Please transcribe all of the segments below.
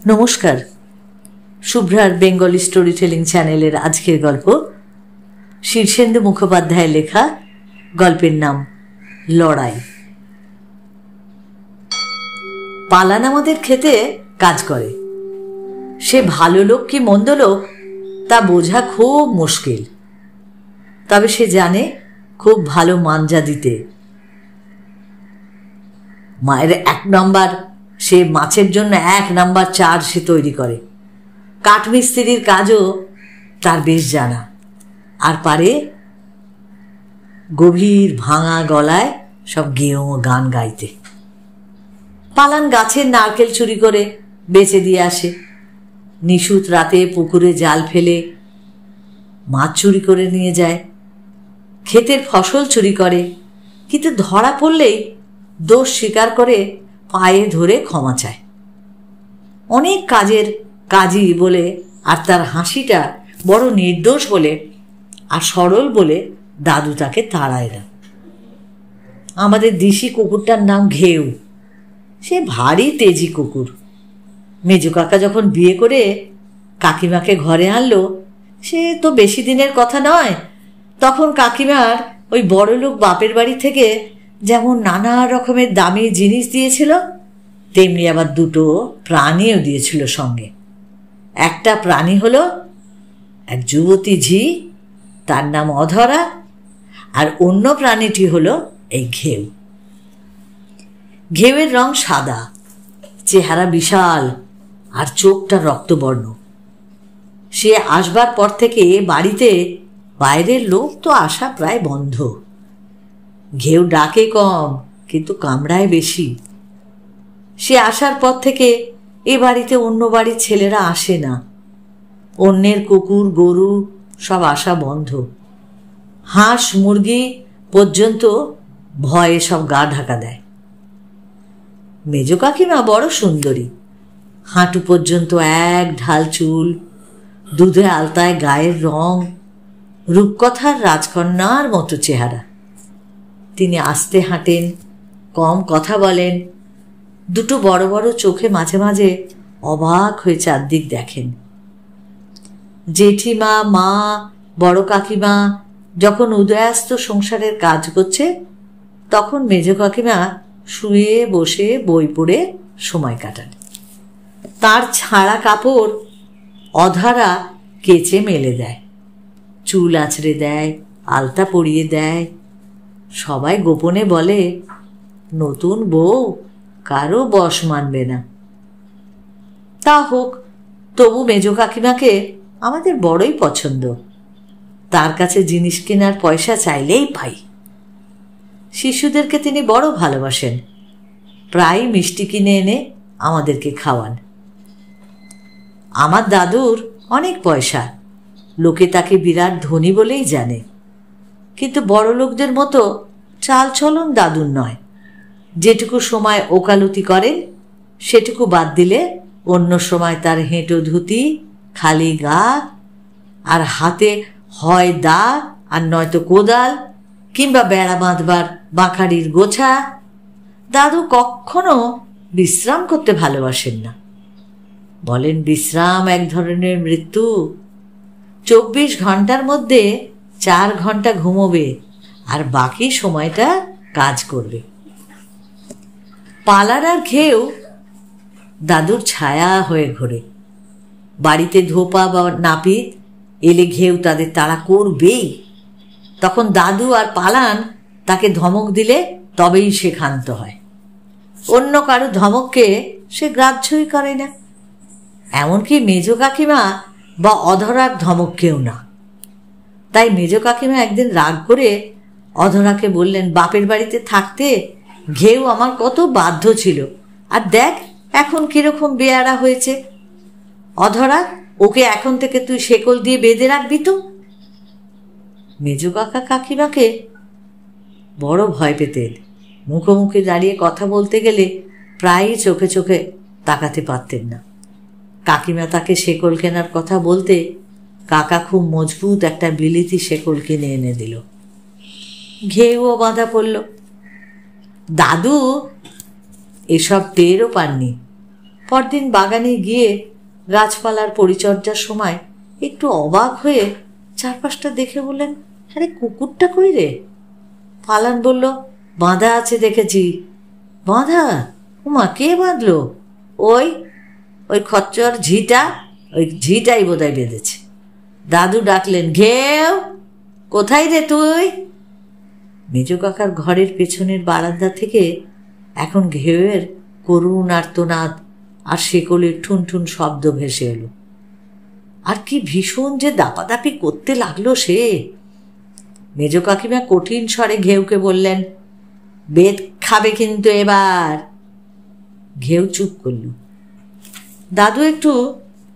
নমস্কার, শুভ্রার Bengali story telling চ্যানেলের আজকের গল্প শীর্ষেন্দু মুখোপাধ্যায়ের লেখা। গল্পের নাম লড়াই। পালান আমাদের খেতে কাজ করে। সে ভালো লোক কি মন্দ লোক তা বোঝা খুব মুশকিল, তবে সে জানে খুব ভালো মাঞ্জা দিতে। মায়ের 1 নম্বর সে মাছের জন্য 1 নম্বর চার সে তৈরি করে। কাঠমিস্ত্রির কাজও তার বেশ জানা, আর পারে গভীর ভাঙা গলায় সব গেঁয়ো গান গাইতে। পালান গাছের নারকেল চুরি করে বেচে দিয়ে আসে, নিশুত রাতে পুকুরে জাল ফেলে মাছ চুরি করে নিয়ে যায়, ক্ষেতের ফসল চুরি করে, কিন্তু ধরা পড়লেই দোষ স্বীকার করে পায়ে ধরে ক্ষমা চায়। অনেক কাজের কাজী বলে, আর তার হাসিটা বড় নির্দোষ বলে আর সরল বলে দাদু তাকে তাড়ায় না। আমাদের দেশি কুকুরটার নাম ঘেউ। সে ভারী তেজি কুকুর। মেজো কাকা যখন বিয়ে করে কাকিমাকে ঘরে আনলো, সে তো বেশি দিনের কথা নয়, তখন কাকিমার ওই বড়লোক বাপের বাড়ি থেকে যেমন নানা রকমের দামি জিনিস দিয়েছিল, তেমনি আবার 2টো প্রাণীও দিয়েছিল সঙ্গে। একটা প্রাণী হলো এক যুবতী ঝি, তার নাম অধরা, আর অন্য প্রাণীটি হলো এই ঘেউ। ঘেউয়ের রং সাদা, চেহারা বিশাল, আর চোখটা রক্তবর্ণ। সে আসবার পর থেকে বাড়িতে বাইরের লোক তো আসা প্রায় বন্ধ। ঘেউ ডাকে কম, কিন্তু কামড়ায় বেশি। সে আসার পর থেকে এ বাড়িতে অন্য বাড়ির ছেলেরা আসে না। অন্যের কুকুর গরু সব আসা বন্ধ। হাঁস মুরগি পর্যন্ত ভয়ে সব গা ঢাকা দেয়। মেজো কাকিমা বড় সুন্দরী, হাঁটু পর্যন্ত 1 ঢাল চুল, দুধে আলতায় গায়ের রং, রূপকথার রাজকন্যার মতো চেহারা। তিনি আস্তে হাঁটেন, কম কথা বলেন, 2টো বড় বড় চোখে মাঝে মাঝে অবাক হয়ে চারদিক দেখেন। জেঠিমা, মা, বড় কাকিমা যখন উদয়াস্ত সংসারের কাজ করছে, তখন মেজো কাকিমা শুয়ে বসে বই পড়ে সময় কাটান। তার ছাড়া কাপড় অধরা কেচে মেলে দেয়, চুল আঁচড়ে দেয়, আলতা পরিয়ে দেয়। সবাই গোপনে বলে, নতুন বউ কারো বশ মানবে না। তা হোক, তবু মেজো কাকিমাকে আমাদের বড়ই পছন্দ। তার কাছে জিনিস কেনার পয়সা চাইলেই পাই। শিশুদেরকে তিনি বড় ভালোবাসেন, প্রায় মিষ্টি কিনে এনে আমাদেরকে খাওয়ান। আমার দাদুর অনেক পয়সা, লোকে তাকে বিরাট ধনী বলেই জানে, কিন্তু বড় লোকদের মতো চাল চলন দাদুর নয়। যেটুকু সময় ওকালতি করেন সেটুকু বাদ দিলে অন্য সময় তার হেঁটো ধুতি, খালি গা, আর হাতে হয় দা আর নয়তো কোদাল, কিংবা বেড়া বাঁধবার বাঁখাড়ির গোছা। দাদু কখনো বিশ্রাম করতে ভালোবাসেন না। বলেন, বিশ্রাম এক ধরনের মৃত্যু। 24 ঘন্টার মধ্যে 4 ঘন্টা ঘুমোবে, আর বাকি সময়টা কাজ করবে। পালার আর ঘেউ দাদুর ছায়া হয়ে ঘোরে। বাড়িতে ধোপা বা নাপিত এলে ঘেউ তাদের তাড়া করবেই। তখন দাদু আর পালান তাকে ধমক দিলে তবেই সে ক্ষান্ত হয়। অন্য কারো ধমককে সে গ্রাহ্যই করে না, এমনকি মেজো কাকিমা বা অধরার ধমককেও না। তাই মেজো কাকিমা একদিন রাগ করে অধরাকে বললেন, বাপের বাড়িতে থাকতে ঘেউ আমার কত বাধ্য ছিল, আর দেখ এখন কিরকম বেয়ারা হয়েছে। অধরা, ওকে এখন থেকে তুই শেকল দিয়ে বেঁধে রাখবি তো। মেজো কাকা কাকিমাকে বড় ভয় পেতেন। মুখোমুখি দাঁড়িয়ে কথা বলতে গেলে প্রায়ই চোখে চোখে তাকাতে পারতেন না। কাকিমা তাকে শেকল কেনার কথা বলতে কাকা খুব মজবুত একটা বিলিতি শেকল কিনে এনে দিল। ঘেউও বাঁধা পড়ল। দাদু এসব টেরও পাননি। পরদিন বাগানে গিয়ে গাছপালার পরিচর্যার সময় একটু অবাক হয়ে চারপাশটা দেখে বললেন, আরে কুকুরটা কই রে? পালান বলল, বাঁধা আছে দেখেছি। বাঁধা? উমা, কে বাঁধলো? ওই ওই খচ্চর ঝিটা, ওই ঝিটাই বোধহয় বেঁধেছে। দাদু ডাকলেন, ঘেউ, কোথায় রে তুই? মেজো কাকার ঘরের পেছনের বারান্দা থেকে এখন ঘেউয়ের করুণ আর্তনাদ আর শেকলের ঠুনঠুন শব্দ ভেসে এলো। আর কি ভীষণ যে দাপাদাপি করতে লাগলো সে! মেজো কাকিমা কঠিন স্বরে ঘেউকে বললেন, বেত খাবে কিন্তু এবার। ঘেউ চুপ করল। দাদু একটু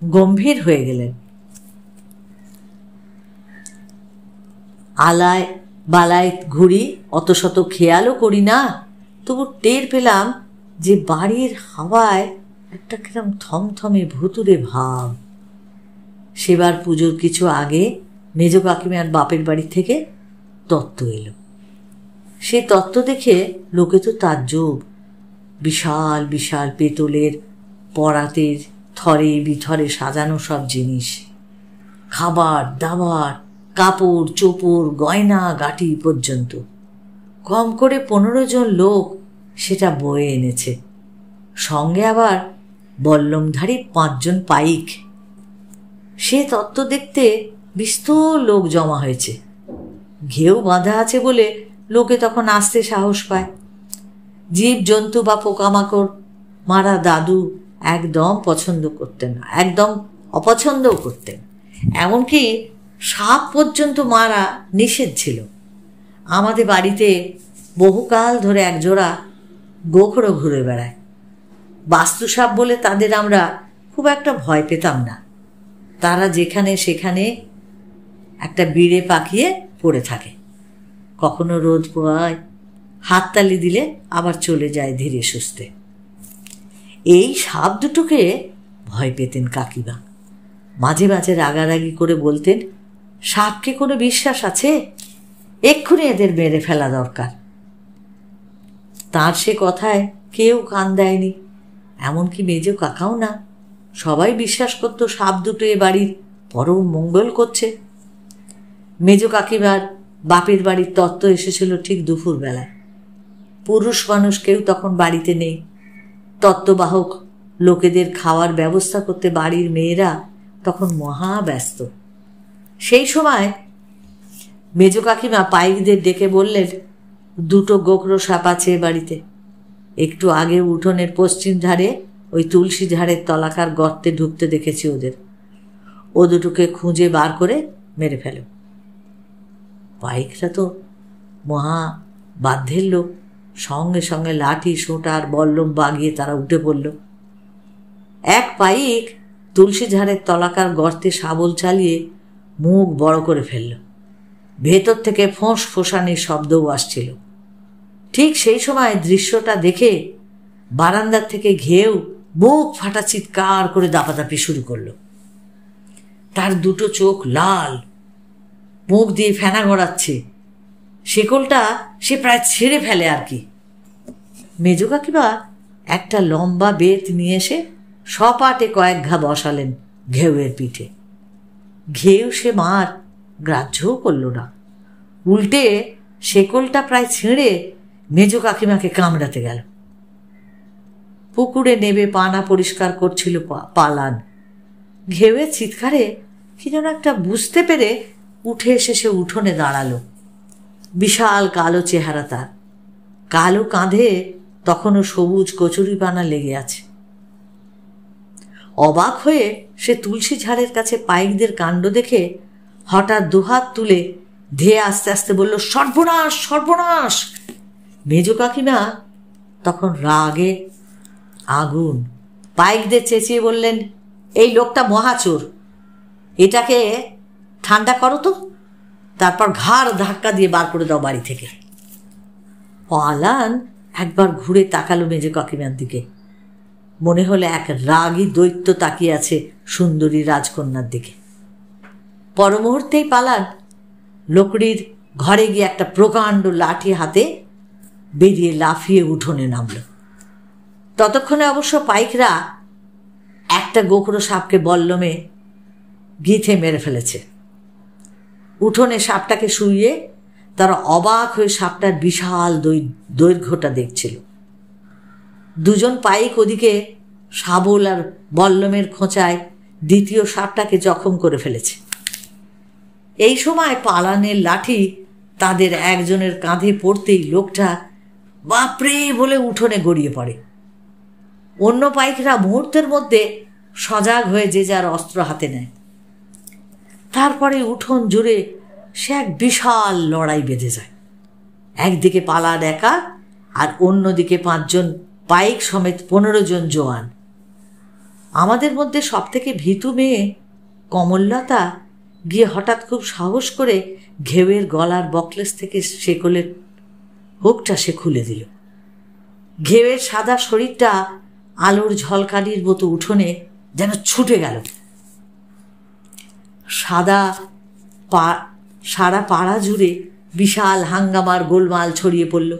গম্ভীর হয়ে গেলেন। আলায় বালায় ঘুরি, অত শত খেয়ালও করি না, তবু টের পেলাম যে বাড়ির হাওয়ায় একটা কিরম থমথমে ভুতুরে ভাব। সেবার পুজোর কিছু আগে মেজো কাকিমার বাপের বাড়ি থেকে তত্ত্ব এলো। সে তত্ত্ব দেখে লোকে তো তাজ্জব। বিশাল বিশাল পেতলের পরাতের থরে বিথরে সাজানো সব জিনিস, খাবার দাবার, কাপড় চোপড়, গয়না গাটি পর্যন্ত। কম করে 15 জন লোক সেটা বয়ে এনেছে, সঙ্গে আবার বল্লমধারী 5 জন পাইক। সে তত্ত্ব দেখতে বিস্তর লোক জমা হয়েছে। ঘেউ বাঁধা আছে বলে লোকে তখন আসতে সাহস পায়। জীব জন্তু বা পোকামাকড় মারা দাদু একদম পছন্দ করতেন না, একদম অপছন্দও করতেন। এমনকি সাপ পর্যন্ত মারা নিষেধ ছিল। আমাদের বাড়িতে বহুকাল ধরে একজোড়া গোখরো ঘুরে বেড়ায়। বাস্তু সাপ বলে তাদের আমরা খুব একটা ভয় পেতাম না। তারা যেখানে সেখানে একটা বিড়ে পাকিয়ে পড়ে থাকে, কখনো রোদ পোহায়, হাততালি দিলে আবার চলে যায় ধীরে সুস্থে। এই সাপ দুটোকে ভয় পেতেন কাকিমা। মাঝে মাঝে রাগারাগি করে বলতেন, সাপকে কোনো বিশ্বাস আছে? এক্ষুনি এদের মেরে ফেলা দরকার। তার সে কথায় কেউ কান দেয়নি, এমনকি মেজো কাকাও না। সবাই বিশ্বাস করত সাপ দুটো এ বাড়ির পরম মঙ্গল করছে। মেজো কাকিমার বাপের বাড়ির তত্ত্ব এসেছিল ঠিক দুপুর বেলায়। পুরুষ মানুষ কেউ তখন বাড়িতে নেই। তত্ত্ববাহক লোকেদের খাওয়ার ব্যবস্থা করতে বাড়ির মেয়েরা তখন মহা ব্যস্ত। সেই সময় মেজো কাকিমা পাইকদের ডেকে বললেন, 2টো গোখরো সাপ আছে বাড়িতে। একটু আগে উঠোনের পশ্চিম ধারে ওই তুলসী ঝাড়ের তলাকার গর্তে ঢুকতে দেখেছি ওদের। ও দুটোকে খুঁজে বার করে মেরে ফেলো। পাইকরা তো মহা বাধ্যের লোক, সঙ্গে সঙ্গে লাঠি সোঁটা আর বল্লম বাগিয়ে তারা উঠে পড়ল। এক পাইক তুলসী ঝাড়ের তলাকার গর্তে শাবল চালিয়ে মুখ বড় করে ফেলল। ভেতর থেকে ফোঁস ফোঁসানির শব্দও আসছিল। ঠিক সেই সময় দৃশ্যটা দেখে বারান্দার থেকে ঘেউ বুক ফাটা চিৎকার করে দাপাদাপি শুরু করল। তার 2টো চোখ লাল, মুখ দিয়ে ফেনা গড়াচ্ছে। শেকলটা সে প্রায় ছেড়ে ফেলে আর কি। মেজো কাকিমা একটা লম্বা বেত নিয়ে এসে সপাটে কয়েক ঘা বসালেন ঘেউয়ের পিঠে। ঘেউ সে মার গ্রাহ্যও করল না, উল্টে শেকলটা প্রায় ছিঁড়ে মেজো কাকিমাকে কামড়াতে গেল। পুকুরে নেবে পানা পরিষ্কার করছিল পালান। ঘেউয়ের চিৎকারে কি যেন একটা বুঝতে পেরে উঠে এসে সে উঠোনে দাঁড়ালো। বিশাল কালো চেহারা তার, কালো কাঁধে তখনও সবুজ কচুরিপানা লেগে আছে। অবাক হয়ে সে তুলসী ঝাড়ের কাছে পাইকদের কাণ্ড দেখে হঠাৎ দুহাত তুলে ধেয়ে আস্তে আস্তে বলল, সর্বনাশ সর্বনাশ! মেজো কাকিমা তখন রাগে আগুন। পাইকদের চেঁচিয়ে বললেন, এই লোকটা মহাচোর, এটাকে ঠান্ডা করো তো, তারপর ঘাড় ধাক্কা দিয়ে বার করে দাও বাড়ি থেকে। পালান একবার ঘুরে তাকালো মেজো কাকিমার দিকে। মনে হলো এক রাগী দৈত্য তাকিয়ে আছে সুন্দরী রাজকন্যার দিকে। পর মুহূর্তেই পালান লোকড়ির ঘরে গিয়ে একটা প্রকাণ্ড লাঠি হাতে বেরিয়ে লাফিয়ে উঠোনে নামল। ততক্ষণে অবশ্য পাইকরা একটা গোখরো সাপকে বল্লমে গিথে মেরে ফেলেছে। উঠোনে সাপটাকে শুইয়ে তারা অবাক হয়ে সাপটার বিশাল দৈর্ঘ্যটা দেখছিল। দুজন পাইক ওদিকে শাবল আর বল্লমের খোঁচায় দ্বিতীয় সাপটাকে জখম করে ফেলেছে। এই সময় পালানের লাঠি তাদের একজনের কাঁধে পড়তেই লোকটা বাপরে বলে উঠোনে গড়িয়ে পড়ে। অন্য পাইকরা মুহূর্তের মধ্যে সজাগ হয়ে যে যার অস্ত্র হাতে নেয়। তারপরে উঠোন জুড়ে সে এক বিশাল লড়াই বেঁধে যায়। একদিকে পালান একা আর অন্যদিকে 5 জন পাইক সমেত 15 জন জওয়ান। আমাদের মধ্যে সব থেকে ভীতু মেয়ে কমললতা গিয়ে হঠাৎ খুব সাহস করে ঘেউয়ের গলার বকলেস থেকে শেকলের হুকটা সে খুলে দিল। ঘেউয়ের সাদা শরীরটা আলোর ঝলকানির মতো উঠোনে যেন ছুটে গেল। সারা পাড়া জুড়ে বিশাল হাঙ্গামার গোলমাল ছড়িয়ে পড়ল।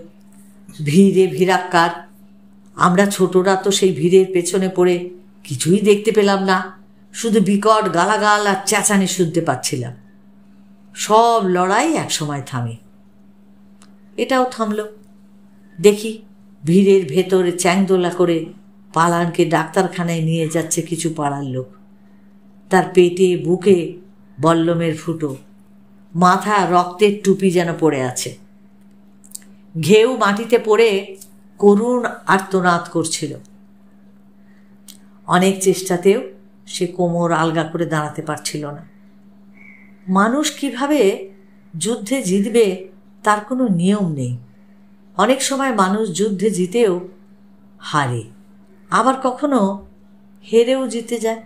ভিড়ে ভিড়াক্কার। আমরা ছোটরা তো সেই ভিড়ের পেছনে পড়ে কিছুই দেখতে পেলাম না, শুধু বিকট গালাগাল আর চেঁচানি শুনতে পাচ্ছিলাম। সব লড়াই একসময় থামে। এটাও থামল। দেখি ভিড়ের ভেতরে চ্যাংদোলা করে পালানকে ডাক্তারখানায় নিয়ে যাচ্ছে কিছু পাড়ার লোক। তার পেটে বুকে বল্লমের ফুটো, মাথা রক্তের টুপি যেন পড়ে আছে। ঘেউ মাটিতে পড়ে করুণ আর্তনাদ করছিল। অনেক চেষ্টাতেও সে কোমর আলগা করে দাঁড়াতে পারছিল না। মানুষ কিভাবে যুদ্ধে জিতবে তার কোনো নিয়ম নেই। অনেক সময় মানুষ যুদ্ধে জিতেও হারে, আবার কখনো হেরেও জিতে যায়।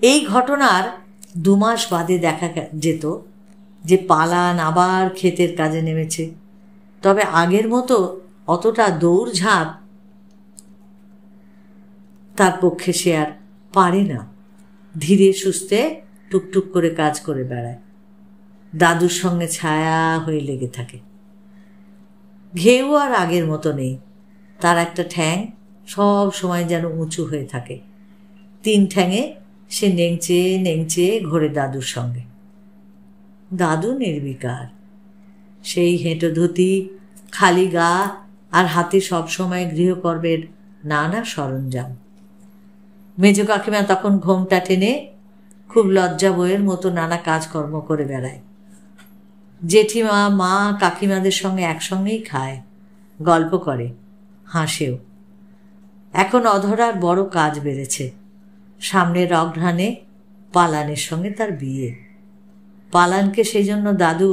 এই ঘটনার 2 মাস বাদে দেখা যেত যে পালান আবার ক্ষেতের কাজে নেমেছে। তবে আগের মতো অতটা দৌড়ঝাঁপ তার পক্ষে সে আর পারে না। ধীরে সুস্থে টুকটুক করে কাজ করে বেড়ায়, দাদুর সঙ্গে ছায়া হয়ে লেগে থাকে। ঘেউ আর আগের মতো নেই। তার একটা ঠ্যাং সব সময় যেন উঁচু হয়ে থাকে। 3 ঠ্যাঙে সে নেংচে নেংচে ঘোরে দাদুর সঙ্গে। দাদু নির্বিকার, সেই হেঁটো ধুতি, খালি গা আর হাতে সবসময় গৃহকর্মের নানা সরঞ্জাম। মেজ কাকিমা তখন ঘোমটা টেনে খুব লজ্জা বইয়ের মতো নানা কাজকর্ম করে বেড়ায়। জেঠিমা, মা, কাকিমাদের সঙ্গে একসঙ্গেই খায়, গল্প করে, হাসেও। এখন অধরার বড় কাজ বেড়েছে। সামনের অঘ্রাণে পালানের সঙ্গে তার বিয়ে। পালানকে সেই জন্য দাদু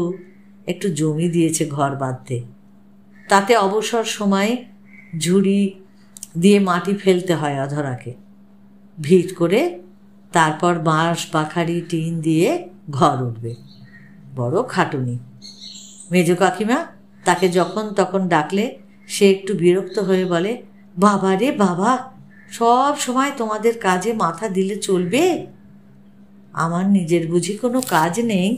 একটু জমি দিয়েছে ঘর বাঁধতে। তাতে অবসর সময়ে ঝুড়ি দিয়ে মাটি ফেলতে হয় অধরাকে। ভিট করে তারপর বাঁশ বাখারি টিন দিয়ে ঘর উঠবে। বড় খাটুনি। মেজ কাকিমা তাকে যখন তখন ডাকলে সে একটু বিরক্ত হয়ে বলে, বাবা রে বাবা, সব সময় তোমাদের কাজে মাথা দিলে চলবে? আমার নিজের বুঝি কোনো কাজ নেই?